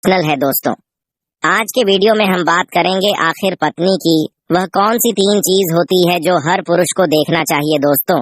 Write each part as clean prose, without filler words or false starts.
है दोस्तों। आज के वीडियो में हम बात करेंगे आखिर पत्नी की वह कौन सी 3 चीज होती है जो हर पुरुष को देखना चाहिए। दोस्तों,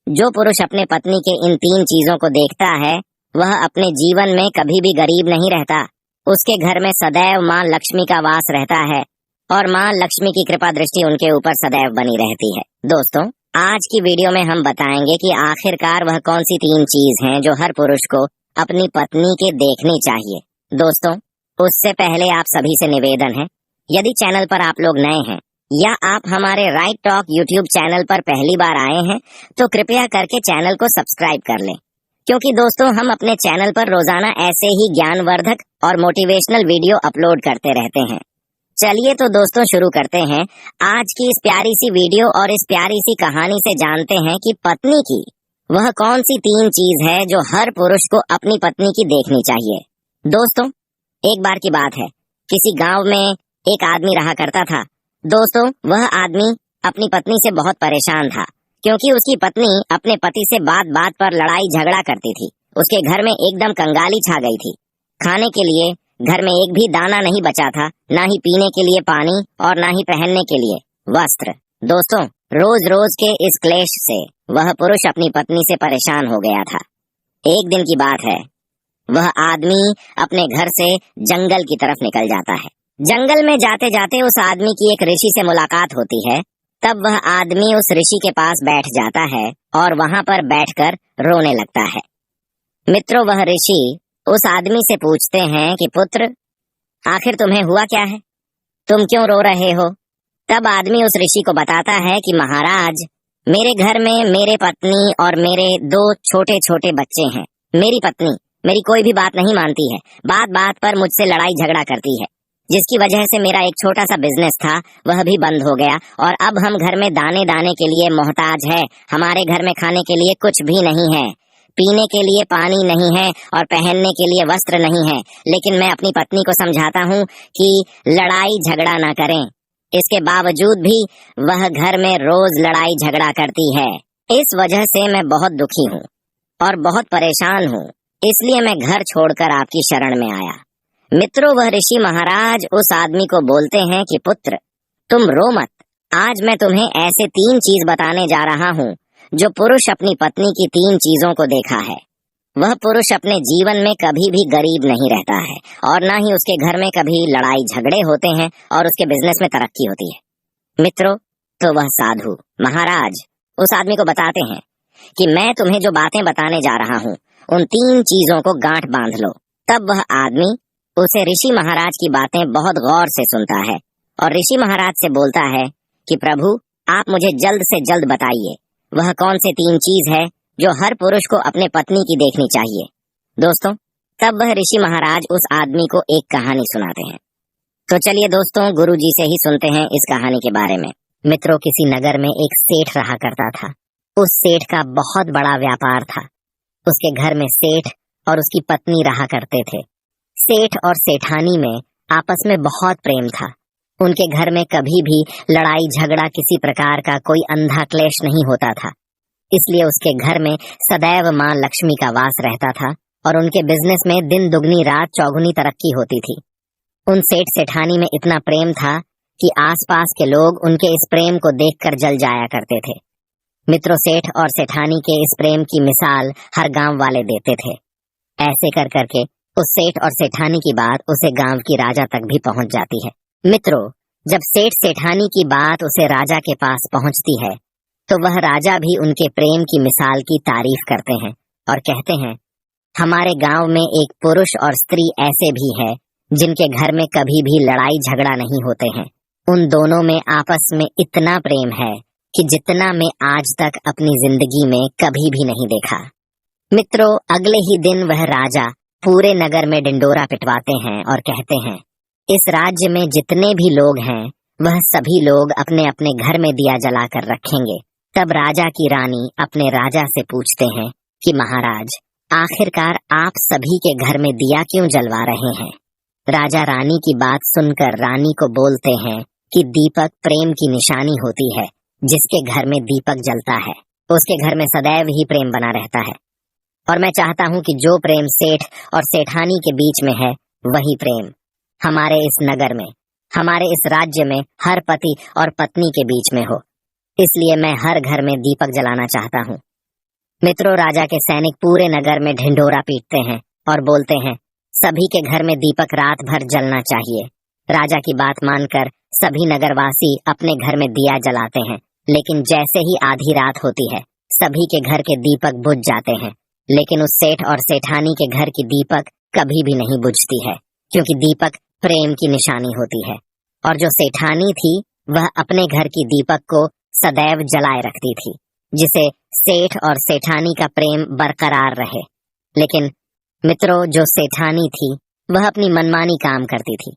जो पुरुष अपने पत्नी के इन 3 चीजों को देखता है वह अपने जीवन में कभी भी गरीब नहीं रहता। उसके घर में सदैव माँ लक्ष्मी का वास रहता है और माँ लक्ष्मी की कृपा दृष्टि उनके ऊपर सदैव बनी रहती है। दोस्तों, आज की वीडियो में हम बताएंगे कि आखिरकार वह कौन सी 3 चीज हैं जो हर पुरुष को अपनी पत्नी के देखनी चाहिए। दोस्तों, उससे पहले आप सभी से निवेदन है, यदि चैनल पर आप लोग नए हैं या आप हमारे राइट टॉक यूट्यूब चैनल पर पहली बार आए हैं तो कृपया करके चैनल को सब्सक्राइब कर लें, क्योंकि दोस्तों हम अपने चैनल पर रोजाना ऐसे ही ज्ञानवर्धक और मोटिवेशनल वीडियो अपलोड करते रहते हैं। चलिए तो दोस्तों शुरू करते हैं आज की इस प्यारी सी वीडियो और इस प्यारी सी कहानी से जानते हैं कि पत्नी की वह कौन सी 3 चीज है जो हर पुरुष को अपनी पत्नी की देखनी चाहिए। दोस्तों, एक बार की बात है, किसी गांव में एक आदमी रहा करता था। दोस्तों, वह आदमी अपनी पत्नी से बहुत परेशान था, क्योंकि उसकी पत्नी अपने पति से बात बात पर लड़ाई झगड़ा करती थी। उसके घर में एकदम कंगाली छा गई थी। खाने के लिए घर में एक भी दाना नहीं बचा था, ना ही पीने के लिए पानी और ना ही पहनने के लिए वस्त्र। दोस्तों, रोज रोज के इस क्लेश से वह पुरुष अपनी पत्नी से परेशान हो गया था। एक दिन की बात है, वह आदमी अपने घर से जंगल की तरफ निकल जाता है। जंगल में जाते जाते उस आदमी की एक ऋषि से मुलाकात होती है। तब वह आदमी उस ऋषि के पास बैठ जाता है और वहां पर बैठकर रोने लगता है। मित्रों, वह ऋषि उस आदमी से पूछते हैं कि पुत्र, आखिर तुम्हें हुआ क्या है, तुम क्यों रो रहे हो। तब आदमी उस ऋषि को बताता है कि महाराज, मेरे घर में मेरे पत्नी और मेरे 2 छोटे छोटे बच्चे हैं। मेरी पत्नी मेरी कोई भी बात नहीं मानती है, बात बात पर मुझसे लड़ाई झगड़ा करती है, जिसकी वजह से मेरा एक छोटा सा बिजनेस था वह भी बंद हो गया और अब हम घर में दाने दाने के लिए मोहताज है। हमारे घर में खाने के लिए कुछ भी नहीं है, पीने के लिए पानी नहीं है और पहनने के लिए वस्त्र नहीं है। लेकिन मैं अपनी पत्नी को समझाता हूँ कि लड़ाई झगड़ा ना करें, इसके बावजूद भी वह घर में रोज लड़ाई झगड़ा करती है। इस वजह से मैं बहुत दुखी हूँ और बहुत परेशान हूँ, इसलिए मैं घर छोड़कर आपकी शरण में आया। मित्रों, वह ऋषि महाराज उस आदमी को बोलते हैं कि पुत्र, तुम रो मत। आज मैं तुम्हें ऐसे 3 चीज बताने जा रहा हूँ जो पुरुष अपनी पत्नी की 3 चीजों को देखा है। वह पुरुष अपने जीवन में कभी भी गरीब नहीं रहता है और न ही उसके घर में कभी लड़ाई झगड़े होते हैं और उसके बिजनेस में तरक्की होती है। मित्रों, तो वह साधु महाराज उस आदमी को बताते हैं कि मैं तुम्हें जो बातें बताने जा रहा हूँ उन 3 चीजों को गांठ बांध लो। तब वह आदमी उसे ऋषि महाराज की बातें बहुत गौर से सुनता है और ऋषि महाराज से बोलता है कि प्रभु, आप मुझे जल्द से जल्द बताइए वह कौन से 3 चीज है जो हर पुरुष को अपने पत्नी की देखनी चाहिए। दोस्तों, तब वह ऋषि महाराज उस आदमी को एक कहानी सुनाते हैं। तो चलिए दोस्तों, गुरु जी से ही सुनते हैं इस कहानी के बारे में। मित्रों, किसी नगर में एक सेठ रहा करता था। उस सेठ का बहुत बड़ा व्यापार था। उसके घर में सेठ और उसकी पत्नी रहा करते थे। सेठ और सेठानी में आपस में बहुत प्रेम था। उनके घर में कभी भी लड़ाई झगड़ा किसी प्रकार का कोई अंधा क्लेश नहीं होता था। इसलिए उसके घर में सदैव माँ लक्ष्मी का वास रहता था और उनके बिजनेस में दिन दुगनी रात चौगुनी तरक्की होती थी। उन सेठ सेठानी में इतना प्रेम था कि आसपास के लोग उनके इस प्रेम को देखकर जल जाया करते थे। मित्रों, सेठ और सेठानी के इस प्रेम की मिसाल हर गांव वाले देते थे। ऐसे कर करके उस सेठ और सेठानी की बात उसे गांव की राजा तक भी पहुंच जाती है। मित्रों, जब सेठ सेठानी की बात उसे राजा के पास पहुंचती है तो वह राजा भी उनके प्रेम की मिसाल की तारीफ करते हैं और कहते हैं, हमारे गांव में एक पुरुष और स्त्री ऐसे भी है जिनके घर में कभी भी लड़ाई झगड़ा नहीं होते हैं। उन दोनों में आपस में इतना प्रेम है कि जितना मैं आज तक अपनी जिंदगी में कभी भी नहीं देखा। मित्रों, अगले ही दिन वह राजा पूरे नगर में डिंडोरा पिटवाते हैं और कहते हैं, इस राज्य में जितने भी लोग हैं वह सभी लोग अपने अपने घर में दिया जलाकर रखेंगे। तब राजा की रानी अपने राजा से पूछते हैं कि महाराज, आखिरकार आप सभी के घर में दिया क्यों जलवा रहे हैं। राजा रानी की बात सुनकर रानी को बोलते हैं कि दीपक प्रेम की निशानी होती है। जिसके घर में दीपक जलता है उसके घर में सदैव ही प्रेम बना रहता है और मैं चाहता हूँ कि जो प्रेम सेठ और सेठानी के बीच में है वही प्रेम हमारे इस नगर में, हमारे इस राज्य में हर पति और पत्नी के बीच में हो। इसलिए मैं हर घर में दीपक जलाना चाहता हूँ। मित्रों, राजा के सैनिक पूरे नगर में ढिंढोरा पीटते हैं और बोलते हैं, सभी के घर में दीपक रात भर जलना चाहिए। राजा की बात मानकर सभी नगरवासी अपने घर में दिया जलाते हैं, लेकिन जैसे ही आधी रात होती है सभी के घर के दीपक बुझ जाते हैं। लेकिन उस सेठ और सेठानी के घर की दीपक कभी भी नहीं बुझती है, क्योंकि दीपक प्रेम की निशानी होती है। और जो सेठानी थी वह अपने घर की दीपक को सदैव जलाए रखती थी, जिसे सेठ और सेठानी का प्रेम बरकरार रहे। लेकिन मित्रों, जो सेठानी थी वह अपनी मनमानी काम करती थी।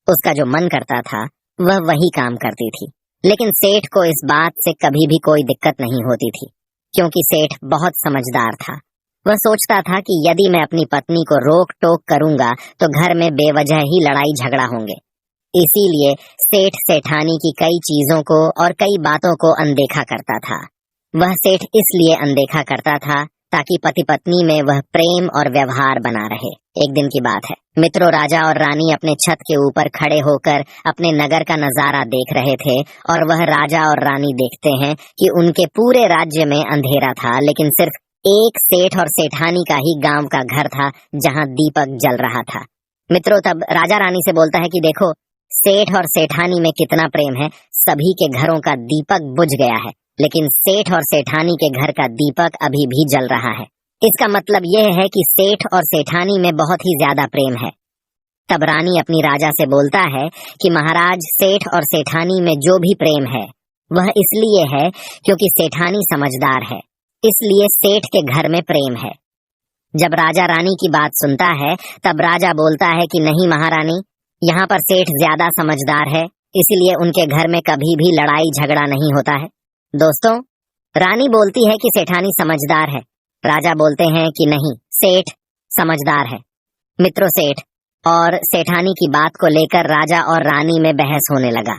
उसका जो मन करता था वह वही काम करती थी। लेकिन सेठ को इस बात से कभी भी कोई दिक्कत नहीं होती थी, क्योंकि सेठ बहुत समझदार था। वह सोचता था कि यदि मैं अपनी पत्नी को रोक टोक करूंगा तो घर में बेवजह ही लड़ाई झगड़ा होंगे। इसीलिए सेठ सेठानी की कई चीजों को और कई बातों को अनदेखा करता था। वह सेठ इसलिए अनदेखा करता था ताकि पति पत्नी में वह प्रेम और व्यवहार बना रहे। एक दिन की बात है मित्रों, राजा और रानी अपने छत के ऊपर खड़े होकर अपने नगर का नजारा देख रहे थे। और वह राजा और रानी देखते हैं कि उनके पूरे राज्य में अंधेरा था, लेकिन सिर्फ एक सेठ और सेठानी का ही गांव का घर था जहां दीपक जल रहा था। मित्रों, तब राजा रानी से बोलता है कि देखो, सेठ और सेठानी में कितना प्रेम है। सभी के घरों का दीपक बुझ गया है, लेकिन सेठ और सेठानी के घर का दीपक अभी भी जल रहा है। इसका मतलब यह है कि सेठ और सेठानी में बहुत ही ज्यादा प्रेम है। तब रानी अपनी राजा से बोलता है कि महाराज, सेठ और सेठानी में जो भी प्रेम है वह इसलिए है क्योंकि सेठानी समझदार है, इसलिए सेठ के घर में प्रेम है। जब राजा रानी की बात सुनता है तब राजा बोलता है कि नहीं महारानी, यहाँ पर सेठ ज्यादा समझदार है, इसलिए उनके घर में कभी भी लड़ाई झगड़ा नहीं होता है। दोस्तों, रानी बोलती है कि सेठानी समझदार है, राजा बोलते हैं कि नहीं, सेठ समझदार है। मित्रों, सेठ और सेठानी की बात को लेकर राजा और रानी में बहस होने लगा।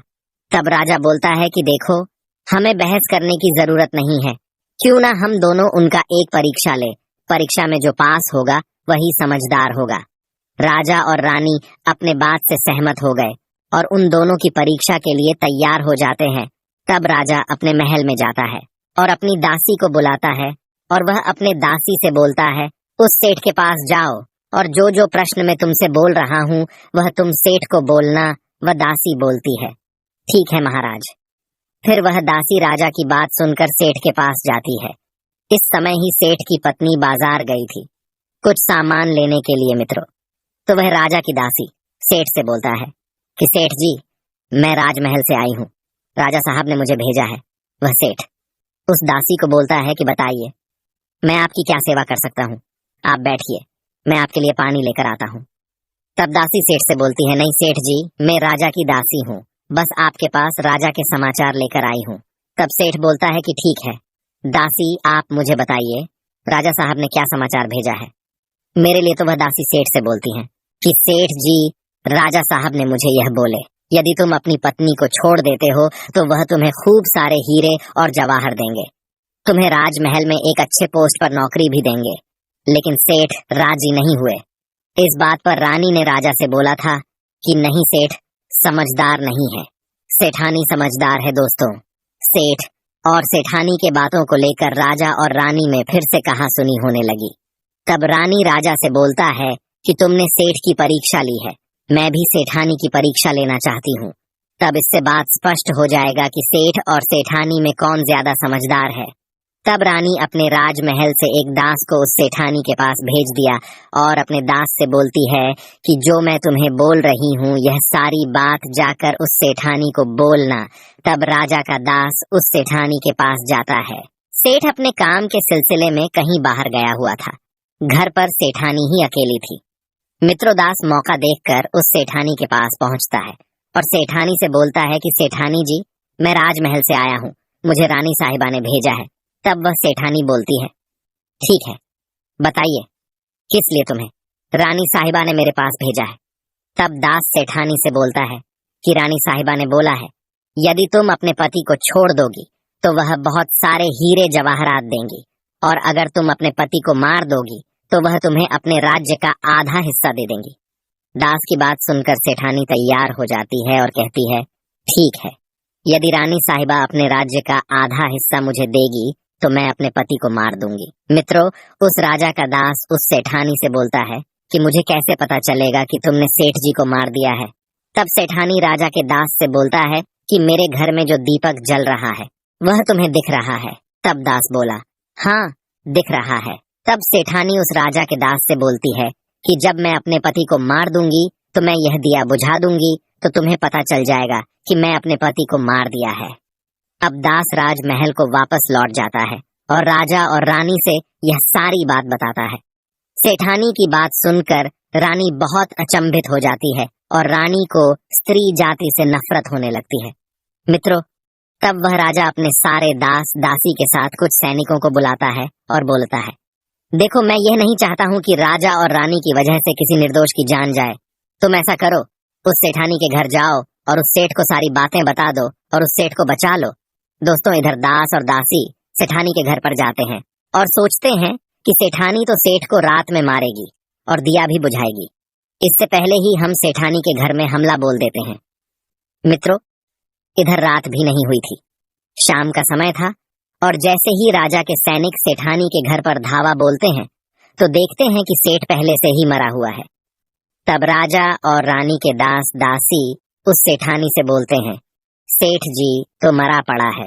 तब राजा बोलता है कि देखो, हमें बहस करने की जरूरत नहीं है, क्यों ना हम दोनों उनका एक परीक्षा ले। परीक्षा में जो पास होगा वही समझदार होगा। राजा और रानी अपने बात से सहमत हो गए और उन दोनों की परीक्षा के लिए तैयार हो जाते हैं। तब राजा अपने महल में जाता है और अपनी दासी को बुलाता है और वह अपने दासी से बोलता है, उस सेठ के पास जाओ और जो जो प्रश्न मैं तुमसे बोल रहा हूँ वह तुम सेठ को बोलना। वह दासी बोलती है, ठीक है महाराज। फिर वह दासी राजा की बात सुनकर सेठ के पास जाती है। इस समय ही सेठ की पत्नी बाजार गई थी कुछ सामान लेने के लिए मित्रों। तो वह राजा की दासी सेठ से बोलता है कि सेठ जी, मैं राजमहल से आई हूँ, राजा साहब ने मुझे भेजा है। वह सेठ उस दासी को बोलता है कि बताइए, मैं आपकी क्या सेवा कर सकता हूँ, आप बैठिए, मैं आपके लिए पानी लेकर आता हूँ। तब दासी सेठ से बोलती है, नहीं सेठ जी, मैं राजा की दासी हूँ, बस आपके पास राजा के समाचार लेकर आई हूँ। तब सेठ बोलता है कि ठीक है दासी, आप मुझे बताइए राजा साहब ने क्या समाचार भेजा है। मेरे लिए तो वह दासी सेठ से बोलती है कि सेठ जी, राजा साहब ने मुझे यह बोले, यदि तुम अपनी पत्नी को छोड़ देते हो तो वह तुम्हें खूब सारे हीरे और जवाहर देंगे, तुम्हें राजमहल में एक अच्छे पोस्ट पर नौकरी भी देंगे। लेकिन सेठ राजी नहीं हुए। इस बात पर रानी ने राजा से बोला था कि नहीं सेठ समझदार नहीं है, सेठानी समझदार है। दोस्तों, सेठ और सेठानी के बातों को लेकर राजा और रानी में फिर से कहासुनी होने लगी। तब रानी राजा से बोलता है कि तुमने सेठ की परीक्षा ली है, मैं भी सेठानी की परीक्षा लेना चाहती हूँ। तब इससे बात स्पष्ट हो जाएगा कि सेठ और सेठानी में कौन ज्यादा समझदार है। तब रानी अपने राजमहल से एक दास को उस सेठानी के पास भेज दिया और अपने दास से बोलती है कि जो मैं तुम्हें बोल रही हूँ यह सारी बात जाकर उस सेठानी को बोलना। तब राजा का दास उस सेठानी के पास जाता है। सेठ अपने काम के सिलसिले में कहीं बाहर गया हुआ था, घर पर सेठानी ही अकेली थी। मित्रोदास मौका देखकर उस सेठानी के पास पहुंचता है और सेठानी से बोलता है कि सेठानी जी, मैं राजमहल से आया हूँ, मुझे रानी साहिबा ने भेजा है। तब वह सेठानी बोलती है, ठीक है बताइए किस लिए तुम्हें रानी साहिबा ने मेरे पास भेजा है। तब दास सेठानी से बोलता है कि रानी साहिबा ने बोला है यदि तुम अपने पति को छोड़ दोगी तो वह बहुत सारे हीरे जवाहरात देंगी, और अगर तुम अपने पति को मार दोगी तो वह तुम्हें अपने राज्य का आधा हिस्सा दे देंगी। दास की बात सुनकर सेठानी तैयार हो जाती है और कहती है, ठीक है, यदि रानी साहिबा अपने राज्य का आधा हिस्सा मुझे देगी तो मैं अपने पति को मार दूंगी। मित्रों, उस राजा का दास उस सेठानी से बोलता है कि मुझे कैसे पता चलेगा कि तुमने सेठ जी को मार दिया है। तब सेठानी राजा के दास से बोलता है कि मेरे घर में जो दीपक जल रहा है वह तुम्हें दिख रहा है। तब दास बोला, हाँ, दिख रहा है। तब सेठानी उस राजा के दास से बोलती है कि जब मैं अपने पति को मार दूंगी तो मैं यह दिया बुझा दूंगी, तो तुम्हें पता चल जाएगा कि मैं अपने पति को मार दिया है। अब दास राजमहल को वापस लौट जाता है और राजा और रानी से यह सारी बात बताता है। सेठानी की बात सुनकर रानी बहुत अचंभित हो जाती है और रानी को स्त्री जाति से नफरत होने लगती है। मित्रों, तब वह राजा अपने सारे दास दासी के साथ कुछ सैनिकों को बुलाता है और बोलता है, देखो, मैं यह नहीं चाहता हूँ कि राजा और रानी की वजह से किसी निर्दोष की जान जाए। तुम ऐसा करो, उस सेठानी के घर जाओ और उस सेठ को सारी बातें बता दो और उस सेठ को बचा लो। दोस्तों, इधर दास और दासी सेठानी के घर पर जाते हैं और सोचते हैं कि सेठानी तो सेठ को रात में मारेगी और दिया भी बुझाएगी। इससे पहले ही हम सेठानी के घर में हमला बोल देते हैं। मित्रों, इधर रात भी नहीं हुई थी, शाम का समय था और जैसे ही राजा के सैनिक सेठानी के घर पर धावा बोलते हैं तो देखते हैं कि सेठ पहले से ही मरा हुआ है। तब राजा और रानी के दास दासी उस सेठानी से बोलते हैं, सेठ जी तो मरा पड़ा है,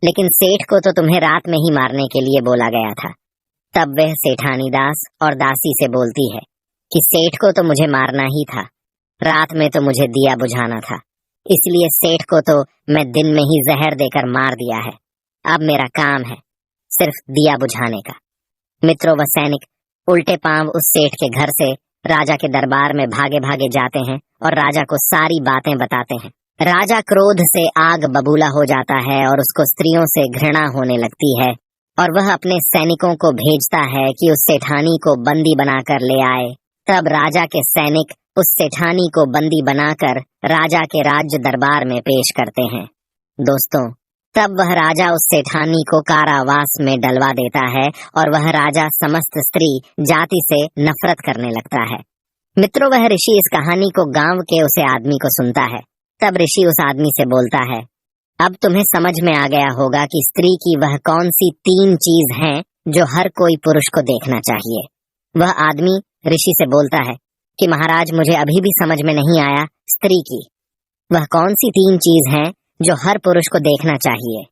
लेकिन सेठ को तो तुम्हें रात में ही मारने के लिए बोला गया था। तब वह सेठानी दास और दासी से बोलती है कि सेठ को तो मुझे मारना ही था, रात में तो मुझे दिया बुझाना था, इसलिए सेठ को तो मैं दिन में ही जहर देकर मार दिया है। अब मेरा काम है सिर्फ दिया बुझाने का। मित्रों, वह सैनिक उल्टे पांव उस सेठ के घर से राजा के दरबार में भागे भागे जाते हैं और राजा को सारी बातें बताते हैं। राजा क्रोध से आग बबूला हो जाता है और उसको स्त्रियों से घृणा होने लगती है और वह अपने सैनिकों को भेजता है कि उस सेठानी को बंदी बनाकर ले आए। तब राजा के सैनिक उस सेठानी को बंदी बनाकर राजा के राज्य दरबार में पेश करते हैं। दोस्तों, तब वह राजा उस सेठानी को कारावास में डलवा देता है और वह राजा समस्त स्त्री जाति से नफरत करने लगता है। मित्रों, वह ऋषि इस कहानी को गांव के उसे आदमी को सुनता है। तब ऋषि उस आदमी से बोलता है, अब तुम्हें समझ में आ गया होगा कि स्त्री की वह कौन सी 3 चीज हैं जो हर कोई पुरुष को देखना चाहिए। वह आदमी ऋषि से बोलता है कि महाराज, मुझे अभी भी समझ में नहीं आया, स्त्री की वह कौन सी 3 चीज हैं जो हर पुरुष को देखना चाहिए।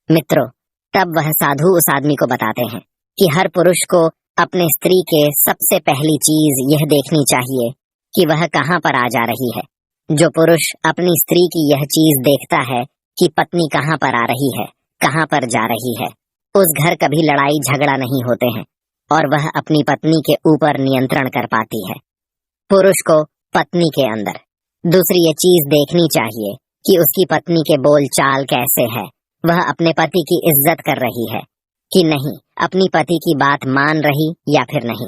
मित्रों, तब वह साधु उस आदमी को बताते हैं कि हर पुरुष को अपने स्त्री के सबसे पहली चीज यह देखनी चाहिए कि वह कहाँ पर आ जा रही है। जो पुरुष अपनी स्त्री की यह चीज देखता है कि पत्नी कहाँ पर आ रही है, कहाँ पर जा रही है, उस घर कभी लड़ाई झगड़ा नहीं होते हैं और वह अपनी पत्नी के ऊपर नियंत्रण कर पाती है। पुरुष को पत्नी के अंदर दूसरी ये चीज देखनी चाहिए कि उसकी पत्नी के बोल चाल कैसे है, वह अपने पति की इज्जत कर रही है कि नहीं, अपनी पति की बात मान रही या फिर नहीं।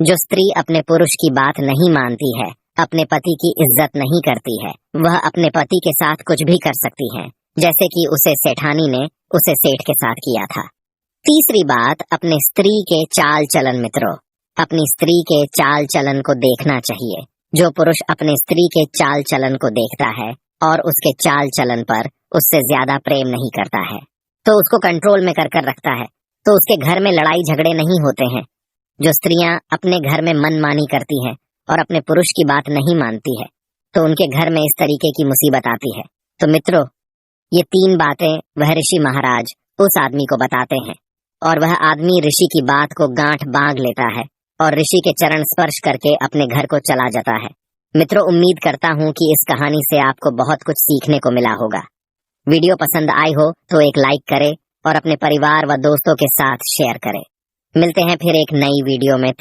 जो स्त्री अपने पुरुष की बात नहीं मानती है, अपने पति की इज्जत नहीं करती है, वह अपने पति के साथ कुछ भी कर सकती है, जैसे कि उसे सेठानी ने उसे सेठ के साथ किया था। तीसरी बात, अपने स्त्री के चाल चलन। मित्रों, अपनी स्त्री के चाल चलन को देखना चाहिए। जो पुरुष अपने स्त्री के चाल चलन को देखता है और उसके चाल चलन पर उससे ज्यादा प्रेम नहीं करता है तो उसको कंट्रोल में कर रखता है, तो उसके घर में लड़ाई झगड़े नहीं होते हैं। जो स्त्रियां अपने घर में मनमानी करती हैं और अपने पुरुष की बात नहीं मानती है तो उनके घर में इस तरीके की मुसीबत आती है। तो मित्रों, ये 3 बातें वह ऋषि महाराज उस आदमी को बताते हैं और वह आदमी ऋषि की बात को गांठ बांध लेता है और ऋषि के चरण स्पर्श करके अपने घर को चला जाता है। मित्रों, उम्मीद करता हूँ कि इस कहानी से आपको बहुत कुछ सीखने को मिला होगा। वीडियो पसंद आई हो तो एक लाइक करें और अपने परिवार व दोस्तों के साथ शेयर करें। मिलते हैं फिर एक नई वीडियो में। तब